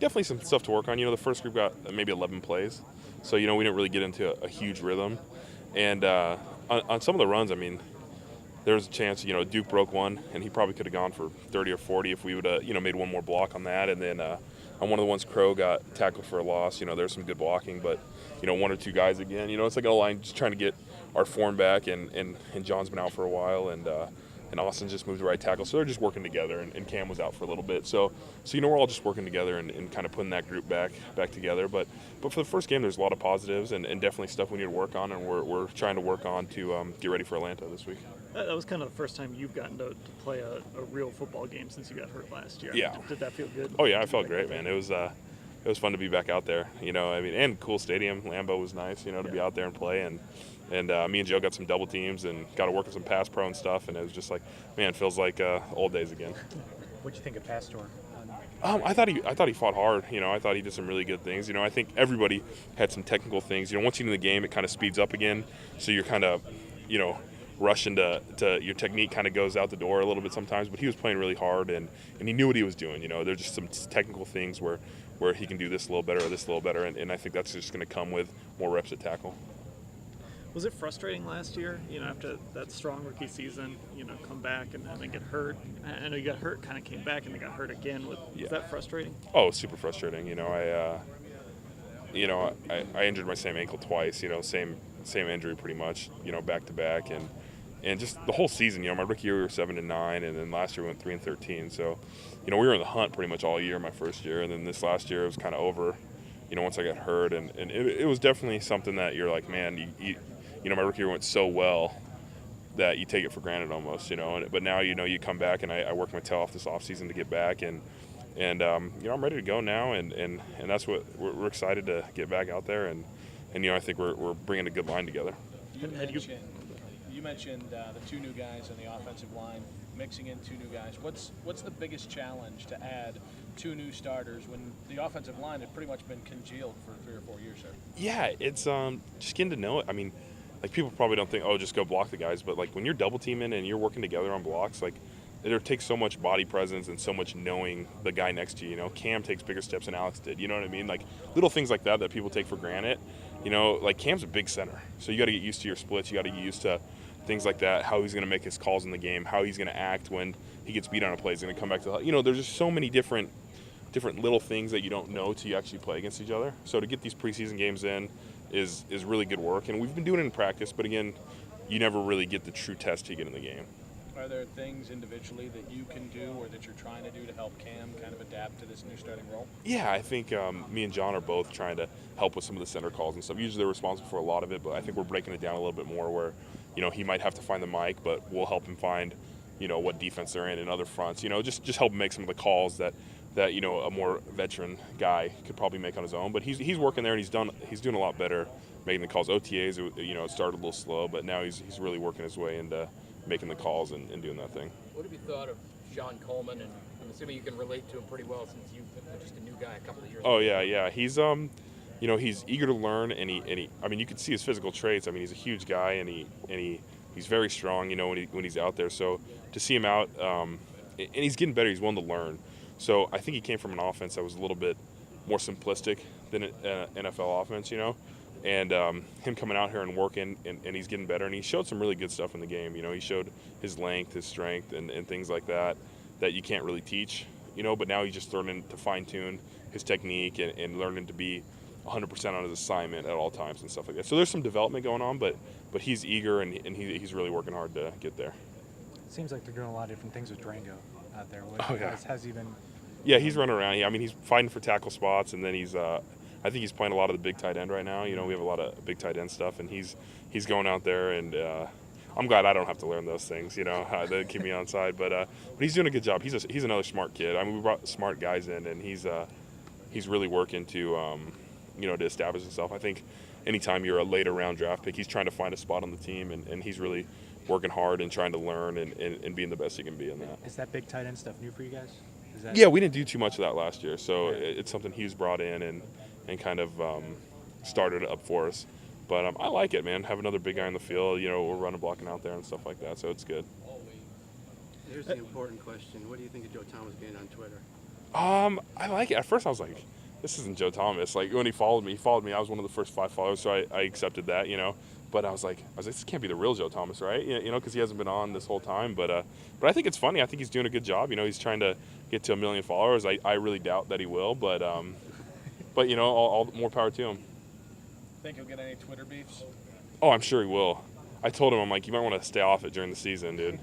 Definitely some stuff to work on. The first group got maybe 11 plays, so we didn't really get into a huge rhythm. And on some of the runs, there was a chance, Duke broke one, and he probably could have gone for 30 or 40 if we would have, made one more block on that. And then on one of the ones, Crow got tackled for a loss. There's some good blocking, but, one or two guys again. It's like a line just trying to get our form back, and John's been out for a while, and Austin just moved to right tackle. So they're just working together, and Cam was out for a little bit. So we're all just working together and kind of putting that group back together. But for the first game, there's a lot of positives and definitely stuff we need to work on, and we're trying to work on to get ready for Atlanta this week. That was kind of the first time you've gotten to play a real football game since you got hurt last year. Yeah. Did that feel good? Oh, yeah, I felt great, man. It was fun to be back out there, and cool stadium. Lambeau was nice, to be out there and play. And me and Joe got some double teams and got to work with some pass pro and stuff. And it was just like, man, it feels like old days again. What'd you think of Pastor? I thought he fought hard. I thought he did some really good things. I think everybody had some technical things. Once you're in the game, it kind of speeds up again. So you're kind of, rushing to your technique kind of goes out the door a little bit sometimes. But he was playing really hard, and he knew what he was doing. There's just some technical things where he can do this a little better or this a little better. And I think that's just going to come with more reps at tackle. Was it frustrating last year, after that strong rookie season, come back and then get hurt? I know you got hurt, kind of came back, and then got hurt again. Was that frustrating? Oh, super frustrating. I injured my same ankle twice. Same injury pretty much. Back to back, and just the whole season. My rookie year we were 7-9, and then last year we went 3-13. So, we were in the hunt pretty much all year my first year, and then this last year it was kind of over. Once I got hurt, and it was definitely something that you're like, man, my rookie year went so well that you take it for granted almost, But now, you come back, and I worked my tail off this offseason to get back, and I'm ready to go now, and that's what we're excited to get back out there, and I think we're bringing a good line together. You mentioned the two new guys on the offensive line, mixing in two new guys. What's the biggest challenge to add two new starters when the offensive line had pretty much been congealed for 3 or 4 years, sir? Yeah, it's just getting to know it. Like people probably don't think, oh, just go block the guys, but like when you're double teaming and you're working together on blocks, like it takes so much body presence and so much knowing the guy next to you. Cam takes bigger steps than Alex did. You know what I mean? Like little things like that people take for granted. Like Cam's a big center, so you got to get used to your splits. You got to get used to things like that. How he's going to make his calls in the game. How he's going to act when he gets beat on a play. He's going to come back to there's just so many different little things that you don't know till you actually play against each other. So to get these preseason games in is really good work, and we've been doing it in practice. But again, you never really get the true test till you get in the game. Are there things individually that you can do or that you're trying to do to help Cam kind of adapt to this new starting role? Yeah, I think me and John are both trying to help with some of the center calls and stuff. Usually they're responsible for a lot of it, but I think we're breaking it down a little bit more where, he might have to find the mic, but we'll help him find, what defense they're in and other fronts. Just help him make some of the calls that a more veteran guy could probably make on his own. But he's working there, and he's doing a lot better making the calls. OTAs, it started a little slow, but now he's really working his way into making the calls and doing that thing. What have you thought of John Coleman? And I'm assuming you can relate to him pretty well since you've been just a new guy a couple of years ago. Oh yeah. He's he's eager to learn, and he you can see his physical traits. He's a huge guy, and he's very strong. When he's out there. So to see him out, and he's getting better. He's willing to learn. So I think he came from an offense that was a little bit more simplistic than an NFL offense. And him coming out here and working, and he's getting better, and he showed some really good stuff in the game. He showed his length, his strength, and things like that you can't really teach. But now he's just learning to fine-tune his technique and learning to be 100% on his assignment at all times and stuff like that. So there's some development going on, but he's eager, and he's really working hard to get there. It seems like they're doing a lot of different things with Durango out there. Has he been? Yeah, he's running around. He's fighting for tackle spots, and then he's I think he's playing a lot of the big tight end right now. We have a lot of big tight end stuff, and he's going out there, and I'm glad I don't have to learn those things. They keep me on side, but he's doing a good job. He's another smart kid. We brought smart guys in, and he's really working to to establish himself. I think anytime you're a later round draft pick, he's trying to find a spot on the team, and he's really working hard and trying to learn and being the best he can be in that. Is that big tight end stuff new for you guys? Yeah, we didn't do too much of that last year, so it's something he's brought in and kind of started it up for us. But I like it, man. Have another big guy in the field. We're running, blocking out there and stuff like that, so it's good. Here's the important question. What do you think of Joe Thomas being on Twitter? I like it. At first, I was like, "This isn't Joe Thomas." Like when he followed me. I was one of the first 5 followers, so I accepted that, you know. But I was like, this can't be the real Joe Thomas, right? You know, because he hasn't been on this whole time. But I think it's funny. I think he's doing a good job. You know, he's trying to get to 1 million followers. I really doubt that he will, but you know, all more power to him. Think he'll get any Twitter beefs? Oh, I'm sure he will. I told him, I'm like, you might want to stay off it during the season, dude.